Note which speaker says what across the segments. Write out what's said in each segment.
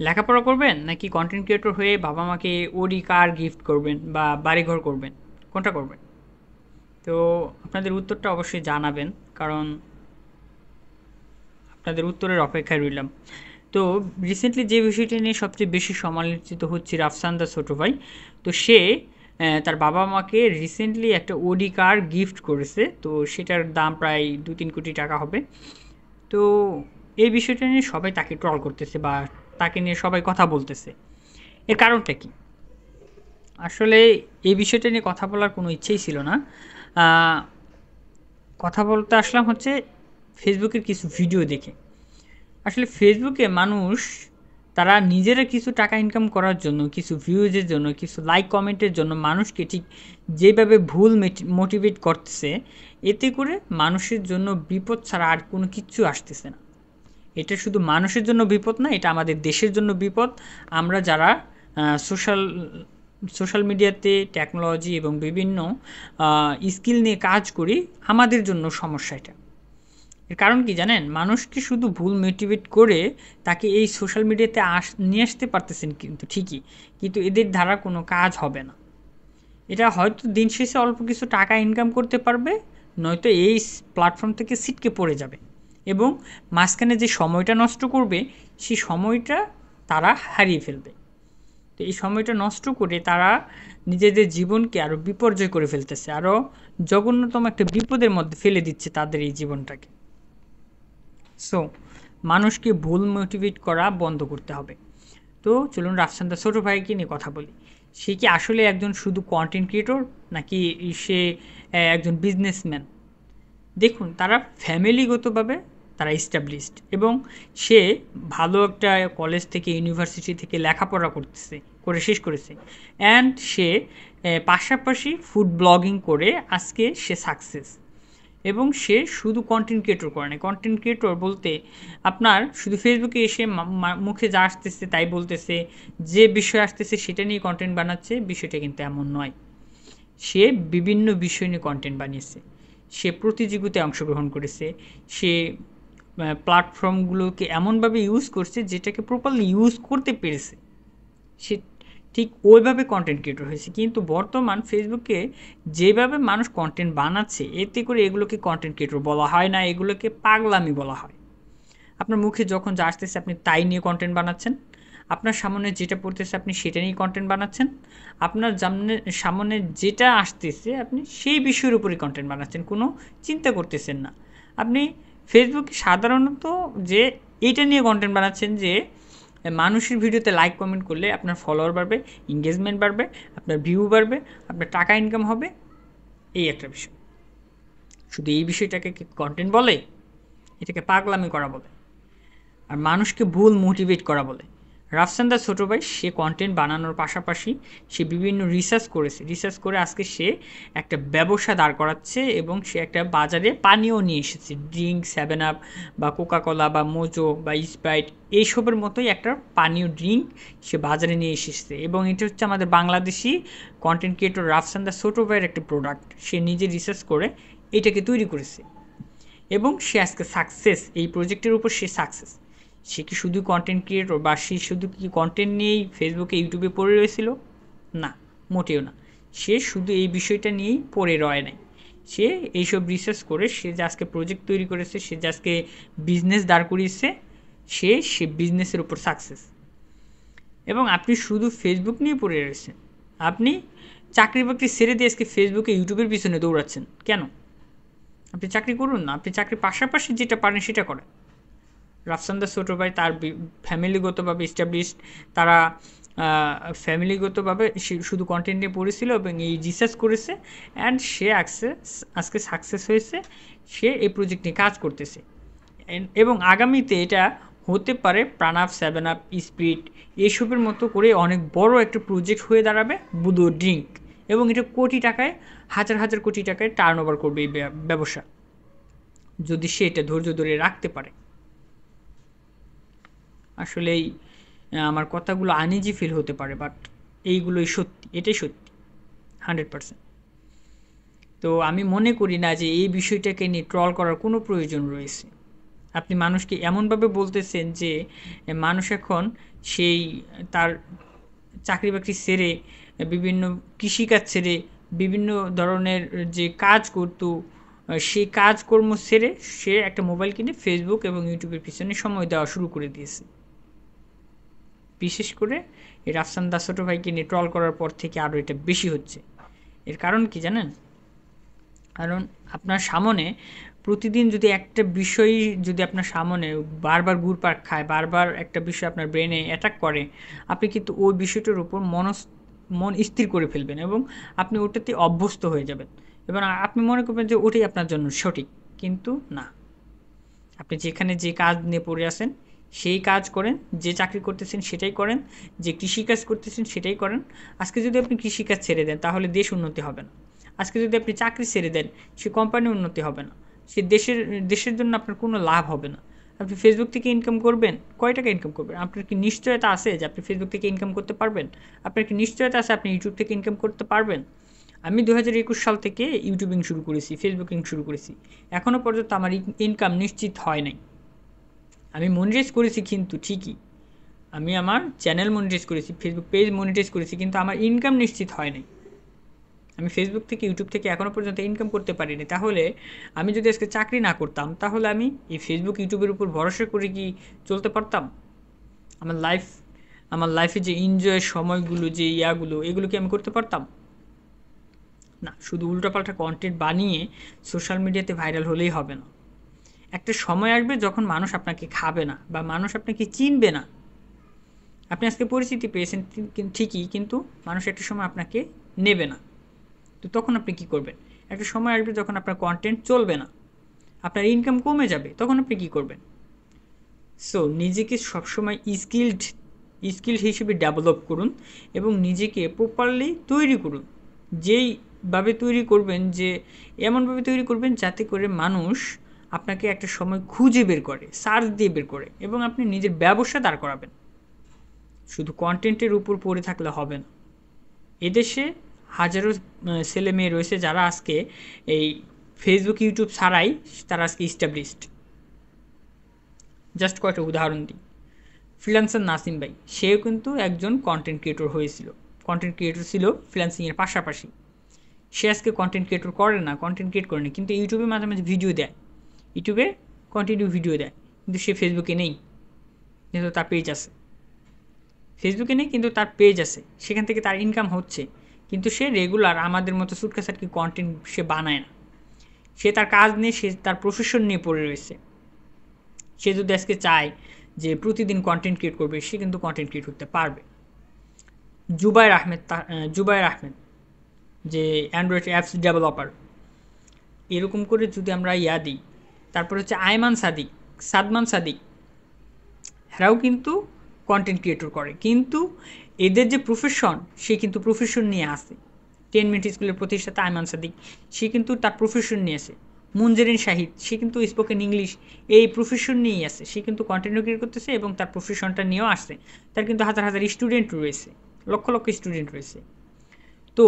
Speaker 1: লেখাপড়া করবেন নাকি কন্টেন্ট ক্রিয়েটর হয়ে বাবা মাকে ওডি কার গিফট করবেন বা বাড়িঘর করবেন, কোনটা করবেন? তো আপনাদের উত্তরটা অবশ্যই জানাবেন, কারণ আপনাদের উত্তরের অপেক্ষায় রইলাম। তো রিসেন্টলি যে বিষয়টি নিয়ে সবচেয়ে বেশি সমালোচিত হচ্ছে রাফসান দা ছোটো ভাই, তো সে তার বাবা মাকে রিসেন্টলি একটা ওডি কার গিফট করেছে, তো সেটার দাম প্রায় 2-3 কোটি টাকা হবে। তো এই বিষয়টা নিয়ে সবাই তাকে ট্রল করতেছে বা তাকে নিয়ে সবাই কথা বলতেছে। এর কারণটা কি? আসলে এই বিষয়টা নিয়ে কথা বলার কোনো ইচ্ছেই ছিল না। আহ, কথা বলতে আসলাম হচ্ছে ফেসবুকের কিছু ভিডিও দেখে। আসলে ফেসবুকে মানুষ তারা নিজেরা কিছু টাকা ইনকাম করার জন্য, কিছু ভিউজের জন্য, কিছু লাইক কমেন্টের জন্য মানুষকে ঠিক যেভাবে ভুল মোটিভেট করতেছে, এতে করে মানুষের জন্য বিপদ ছাড়া আর কোনো কিচ্ছু আসতেছে না। এটা শুধু মানুষের জন্য বিপদ না, এটা আমাদের দেশের জন্য বিপদ। আমরা যারা সোশ্যাল সোশ্যাল মিডিয়াতে টেকনোলজি এবং বিভিন্ন স্কিল নিয়ে কাজ করি, আমাদের জন্য সমস্যা এটা। এর কারণ কি জানেন? মানুষকে শুধু ভুল মোটিভেট করে তাকে এই সোশ্যাল মিডিয়াতে নিয়ে আসতে পারতেছেন কিন্তু ঠিকই, কিন্তু এদের দ্বারা কোনো কাজ হবে না। এটা হয়তো দিন শেষে অল্প কিছু টাকা ইনকাম করতে পারবে, নয়তো এই প্ল্যাটফর্ম থেকে ছিটকে পড়ে যাবে এবং মাঝখানে যে সময়টা নষ্ট করবে সেই সময়টা তারা হারিয়ে ফেলবে। তো এই সময়টা নষ্ট করে তারা নিজেদের জীবনকে আরও বিপর্যয় করে ফেলতেছে, আরও জঘন্যতম একটা বিপদের মধ্যে ফেলে দিচ্ছে তাদের এই জীবনটাকে। সো মানুষকে ভুল মোটিভেট করা বন্ধ করতে হবে। তো চলুন রাফসান দা ছোটো ভাইকে নিয়ে কথা বলি। সে কি আসলে একজন শুধু কন্টেন্ট ক্রিয়েটর, নাকি সে একজন বিজনেসম্যান? দেখুন, তারা ফ্যামিলিগতভাবে তারা এস্টাবলিশড এবং সে ভালো একটা কলেজ থেকে, ইউনিভার্সিটি থেকে লেখাপড়া করতেছে, করে শেষ করেছে। অ্যান্ড সে পাশাপাশি ফুড ব্লগিং করে আজকে সে সাকসেস। এবং সে শুধু কন্টেন্ট ক্রিয়েটর করে না। কন্টেন্ট ক্রিয়েটর বলতে আপনার শুধু ফেসবুকে এসে মুখে যা আসতেছে তাই বলতেছে, যে বিষয় আসতেছে সেটা নিয়ে কন্টেন্ট বানাচ্ছে, বিষয়টা কিন্তু এমন নয়। সে বিভিন্ন বিষয় নিয়ে কন্টেন্ট বানিয়েছে, সে প্রতিযোগিতায় অংশগ্রহণ করেছে, সে প্ল্যাটফর্মগুলোকে এমনভাবে ইউজ করছে যেটাকে প্রপারলি ইউজ করতে পেরেছে, সে ঠিক ওইভাবে কন্টেন্ট ক্রিয়েটর হয়েছে। কিন্তু বর্তমান ফেসবুকে যেভাবে মানুষ কন্টেন্ট বানাচ্ছে, এতে করে এগুলোকে কন্টেন্ট ক্রিয়েটর বলা হয় না, এগুলোকে পাগলামি বলা হয়। আপনার মুখে যখন যা আসতেছে আপনি তাই নিয়ে কন্টেন্ট বানাচ্ছেন, আপনার সামনে যেটা পড়তেছে আপনি সেটা নিয়ে কন্টেন্ট বানাচ্ছেন, আপনার সামনে যেটা আসতেছে আপনি সেই বিষয়ের উপরে কন্টেন্ট বানাচ্ছেন, কোনো চিন্তা করতেছেন না। আপনি ফেসবুকে সাধারণত যে এইটা নিয়ে কন্টেন্ট বানাচ্ছেন যে মানুষের ভিডিওতে লাইক কমেন্ট করলে আপনার ফলোয়ার বাড়বে, এঙ্গেজমেন্ট বাড়বে, আপনার ভিউ বাড়বে, আপনার টাকা ইনকাম হবে, এই একটা বিষয়। শুধু এই বিষয়টাকে কি কন্টেন্ট বলে? এটাকে পাগলামি করা বলে, আর মানুষকে ভুল মোটিভেট করা বলে। রাফসান দা ছোটো ভাই সে কন্টেন্ট বানানোর পাশাপাশি সে বিভিন্ন রিসার্চ করেছে, রিসার্চ করে আজকে সে একটা ব্যবসা দাঁড় করাচ্ছে এবং সে একটা বাজারে পানীয় নিয়ে এসেছে, ড্রিঙ্ক, 7 আপ বা কোকাকোলা বা মোজো বা স্প্রাইট, এইসবের মতোই একটা পানীয় ড্রিঙ্ক সে বাজারে নিয়ে এসেছে। এবং এটা হচ্ছে আমাদের বাংলাদেশি কন্টেন্ট ক্রিয়েটর রাফসান দা ছোটো ভাইয়ের একটা প্রোডাক্ট, সে নিজে রিসার্চ করে এটাকে তৈরি করেছে এবং সে আজকে সাকসেস, এই প্রজেক্টের উপর সে সাকসেস। সে কি শুধু কন্টেন্ট ক্রিয়েটর বা সে শুধু কি কন্টেন্ট নিয়েই ফেসবুকে, ইউটিউবে পড়ে রয়েছিল? না, মোটেও না। সে শুধু এই বিষয়টা নিয়েই পড়ে রয় নাই, সে এইসব রিসার্চ করে সে যে আজকে প্রজেক্ট তৈরি করেছে, সে যে আজকে বিজনেস দাঁড় করিয়েছে, সে বিজনেসের উপর সাকসেস। এবং আপনি শুধু ফেসবুক নিয়ে পড়ে রয়েছেন, আপনি চাকরি বাকরি ছেড়ে দিয়ে আজকে ফেসবুকে, ইউটিউবের পিছনে দৌড়াচ্ছেন কেন? আপনি চাকরি করুন না, আপনি চাকরির পাশাপাশি যেটা পারেন সেটা করেন। রাফসান দা ছোটো ভাই তার ফ্যামিলিগতভাবে এস্টাবলিশড, তারা ফ্যামিলিগতভাবে শুধু কন্টেন্ট নিয়ে পড়েছিল এবং এই রিসার্চ করেছে, অ্যান্ড সে আজকে সাকসেস হয়েছে, সে এই প্রজেক্ট নিয়ে কাজ করতেছে। এবং আগামীতে এটা হতে পারে প্রাণাপ, 7 আপ, স্পিড, এইসবের মতো করে অনেক বড় একটা প্রজেক্ট হয়ে দাঁড়াবে বুদো ড্রিঙ্ক, এবং এটা কোটি টাকায়, হাজার হাজার কোটি টাকায় টার্ন ওভার করবে এই ব্যবসা, যদি সে এটা ধৈর্য ধরে রাখতে পারে। আসলেই আমার কথাগুলো আনইজি ফিল হতে পারে, বাট এইগুলোই সত্যি, এটাই সত্যি 100%। তো আমি মনে করি না যে এই বিষয়টাকে নিয়ে ট্রল করার কোনো প্রয়োজন রয়েছে। আপনি মানুষকে এমনভাবে বলতেছেন যে মানুষ এখন সেই তার চাকরি বাকরি ছেড়ে, বিভিন্ন কৃষিকাজ ছেড়ে, বিভিন্ন ধরনের যে কাজ করতো, সেই কাজকর্ম ছেড়ে সে একটা মোবাইল কিনে ফেসবুক এবং ইউটিউবের পিছনে সময় দেওয়া শুরু করে দিয়েছে। বিশেষ করে এই রাফসান দা ছোটো ভাইকে নিয়ে ট্রল করার পর থেকে আরও এটা বেশি হচ্ছে। এর কারণ কি জানেন? কারণ আপনার সামনে প্রতিদিন যদি একটা বিষয় যদি আপনার সামনে বারবার ঘুরপাক খায়, বারবার একটা বিষয় আপনার ব্রেনে অ্যাটাক করে, আপনি কিন্তু ওই বিষয়টার উপর মন স্থির করে ফেলবেন এবং আপনি ওটাতে অভ্যস্ত হয়ে যাবেন এবং আপনি মনে করবেন যে ওটাই আপনার জন্য সঠিক। কিন্তু না, আপনি যেখানে যে কাজ নিয়ে পড়ে আছেন সেই কাজ করেন, যে চাকরি করতেছেন সেটাই করেন, যে কৃষিকাজ করতেছেন সেটাই করেন। আজকে যদি আপনি কৃষিকাজ ছেড়ে দেন তাহলে দেশ উন্নতি হবে না। আজকে যদি আপনি চাকরি ছেড়ে দেন সে কোম্পানি উন্নতি হবে না, সে দেশের জন্য আপনার কোনো লাভ হবে না। আপনি ফেসবুক থেকে ইনকাম করবেন, কয় টাকা ইনকাম করবেন? আপনার কি নিশ্চয়তা আছে যে আপনি ফেসবুক থেকে ইনকাম করতে পারবেন? আপনার কি নিশ্চয়তা আছে আপনি ইউটিউব থেকে ইনকাম করতে পারবেন? আমি 2021 সাল থেকে ইউটিউবিং শুরু করেছি, ফেসবুকিং শুরু করেছি, এখনও পর্যন্ত আমার ইনকাম নিশ্চিত হয় নাই। আমি মনিটাইজ করেছি কিন্তু ঠিকই, আমি আমার চ্যানেল মনিটাইজ করেছি, ফেসবুক পেজ মনিটাইজ করেছি, কিন্তু আমার ইনকাম নিশ্চিত হয় নাই। আমি ফেসবুক থেকে ইউটিউব থেকে এখনও পর্যন্ত ইনকাম করতে পারিনি। তাহলে আমি যদি আজকে চাকরি না করতাম তাহলে আমি এই ফেসবুক ইউটিউবের উপর ভরসা করে কি চলতে পারতাম? আমার লাইফে যে এনজয়ের সময়গুলো, যে ইয়াগুলো, এগুলো কি আমি করতে পারতাম? না, শুধু উল্টোপাল্টা কন্টেন্ট বানিয়ে সোশ্যাল মিডিয়াতে ভাইরাল হলেই হবে না। একটা সময় আসবে যখন মানুষ আপনাকে খাবে না বা মানুষ আপনাকে চিনবে না। আপনি আজকে পরিচিতি পেয়েছেন ঠিকই, কিন্তু মানুষ একটা সময় আপনাকে নেবে না। তো তখন আপনি কি করবেন? একটা সময় আসবে যখন আপনার কন্টেন্ট চলবে না, আপনার ইনকাম কমে যাবে, তখন আপনি কি করবেন? সো নিজেকে সবসময় স্কিল্ড হিসেবে ডেভেলপ করুন এবং নিজেকে প্রপারলি তৈরি করুন। যেইভাবে তৈরি করবেন, যে এমনভাবে তৈরি করবেন যাতে করে মানুষ আপনাকে একটা সময় খুঁজে বের করে, সার্চ দিয়ে বের করে, এবং আপনি নিজের ব্যবসা দাঁড় করাবেন। শুধু কন্টেন্টের উপর পড়ে থাকলে হবে না। এদেশে হাজারো ছেলে মেয়ে রয়েছে যারা আজকে এই ফেসবুক ইউটিউব ছাড়াই তারা আজকে ইস্টাবলিশড। জাস্ট কয়েকটা উদাহরণ দিই। ফ্রিল্যান্সার নাসিম ভাই, সেও কিন্তু একজন কন্টেন্ট ক্রিয়েটর হয়েছিল, কন্টেন্ট ক্রিয়েটর ছিল ফ্রিল্যান্সিংয়ের পাশাপাশি। সে আজকে কন্টেন্ট ক্রিয়েটর করে না, কন্টেন্ট ক্রিয়েট করে না, কিন্তু ইউটিউবে মাঝে মাঝে ভিডিও দেয়, ইউটিউবে কন্টিনিউ ভিডিও দেয়, কিন্তু সে ফেসবুকে নেই, যেহেতু তার পেজ আছে। ফেসবুকে নেই কিন্তু তার পেজ আছে, সেখান থেকে তার ইনকাম হচ্ছে, কিন্তু সে রেগুলার আমাদের মতো সুটকেসাটকি কন্টেন্ট সে বানায় না। সে তার কাজ নিয়ে, সে তার প্রফেশন নিয়ে পড়ে রয়েছে। সে যদি আজকে চায় যে প্রতিদিন কন্টেন্ট ক্রিয়েট করবে, সে কিন্তু কন্টেন্ট ক্রিয়েট করতে পারবে। জুবায়ের আহমেদ যে অ্যান্ড্রয়েড অ্যাপস ডেভেলপার, এরকম করে যদি আমরা দিই। তারপর হচ্ছে সাদমান সাদিক, এরাও কিন্তু কন্টেন্ট ক্রিয়েটর করে, কিন্তু এদের যে প্রফেশন, সে কিন্তু প্রফেশন নিয়ে আসে। 10 মিনিট স্কুলের প্রতিষ্ঠাতা আয়মান সাদিক, সে কিন্তু তার প্রফেশন নিয়ে আসে। মুনজেরিন শাহিদ, সে কিন্তু স্পোকেন ইংলিশ এই প্রফেশন নিয়েই আসে, সে কিন্তু কন্টেন্ট ক্রিয়েট করতেছে এবং তার প্রফেশনটা নিয়েও আসছে। তার কিন্তু হাজার হাজার স্টুডেন্ট রয়েছে, লক্ষ লক্ষ স্টুডেন্ট রয়েছে। তো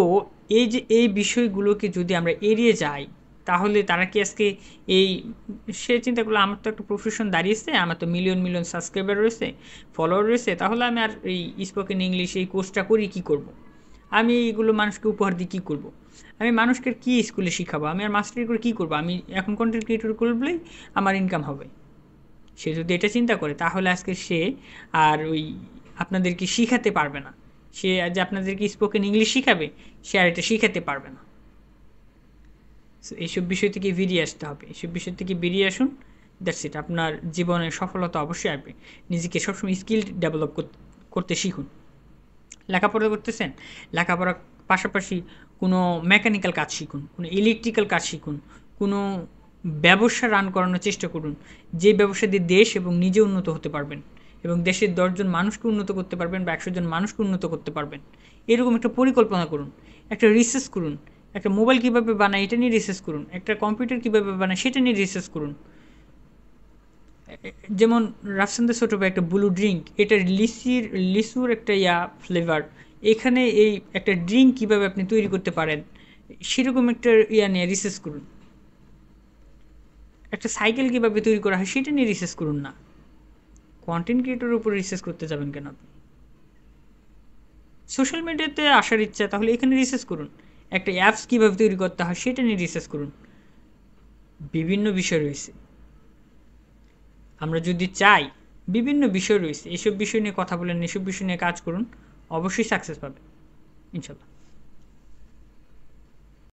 Speaker 1: এই বিষয়গুলোকে যদি আমরা এড়িয়ে যাই, তাহলে তারা কি আজকে এই সে চিন্তা করলো আমার তো একটা প্রফেশন দাঁড়িয়েছে, আমার তো মিলিয়ন মিলিয়ন সাবস্ক্রাইবার রয়েছে, ফলোয়ার রয়েছে, তাহলে আমি আর এই স্পোকেন ইংলিশ এই কোর্সটা করি কী করব? আমি এইগুলো মানুষকে উপহার দিয়ে কী করব? আমি মানুষকে কী স্কুলে শিখাবো? আমি আর মাস্টারি করে কী করবো? আমি এখন কন্টেন্ট ক্রিয়েটর করলেই আমার ইনকাম হবে। সে যদি এটা চিন্তা করে, তাহলে আজকে সে আর আপনাদেরকে শিখাতে পারবে না। সে যে আপনাদেরকে স্পোকেন ইংলিশ শিখাবে, সে আর এটা শিখাতে পারবে না। এইসব বিষয় থেকে বেরিয়ে আসতে হবে, এইসব বিষয় থেকে বেরিয়ে আসুন। দ্যাটস ইট, আপনার জীবনে সফলতা অবশ্যই আসবে। নিজেকে সবসময় স্কিল ডেভেলপ করতে শিখুন। লেখাপড়া করতেছেন, লেখাপড়ার পাশাপাশি কোনো মেকানিক্যাল কাজ শিখুন, কোনো ইলেকট্রিক্যাল কাজ শিখুন, কোনো ব্যবসা রান করানোর চেষ্টা করুন, যে ব্যবসা দিয়ে দেশ এবং নিজে উন্নত হতে পারবেন এবং দেশের 10 জন মানুষকে উন্নত করতে পারবেন বা 100 জন মানুষকে উন্নত করতে পারবেন। এরকম একটা পরিকল্পনা করুন, একটা রিসার্চ করুন। একটা মোবাইল কীভাবে বানায় এটা নিয়ে রিসার্চ করুন, একটা কম্পিউটার কীভাবে বানায় সেটা নিয়ে রিসার্চ করুন। যেমন রাফসানদের ছোটো ভাই একটা ব্লু ড্রিঙ্ক, এটা লিচুর একটা ফ্লেভার, এখানে এই একটা ড্রিঙ্ক কীভাবে আপনি তৈরি করতে পারেন, সেরকম একটা নিয়ে রিসার্চ করুন। একটা সাইকেল কীভাবে তৈরি করা হয় সেটা নিয়ে রিসার্চ করুন না। কন্টেন্ট ক্রিয়েটরের উপর রিসার্চ করতে যাবেন কেন আপনি? সোশ্যাল মিডিয়াতে আসার ইচ্ছা, তাহলে এখানে রিসার্চ করুন। একটা অ্যাপস কীভাবে তৈরি করতে হয় সেটা নিয়ে রিসার্চ করুন। বিভিন্ন বিষয় রয়েছে, আমরা যদি চাই, বিভিন্ন বিষয় রয়েছে, এসব বিষয় নিয়ে কথা বলেন, এসব বিষয় নিয়ে কাজ করুন, অবশ্যই সাকসেস পাবেন ইনশাল্লাহ।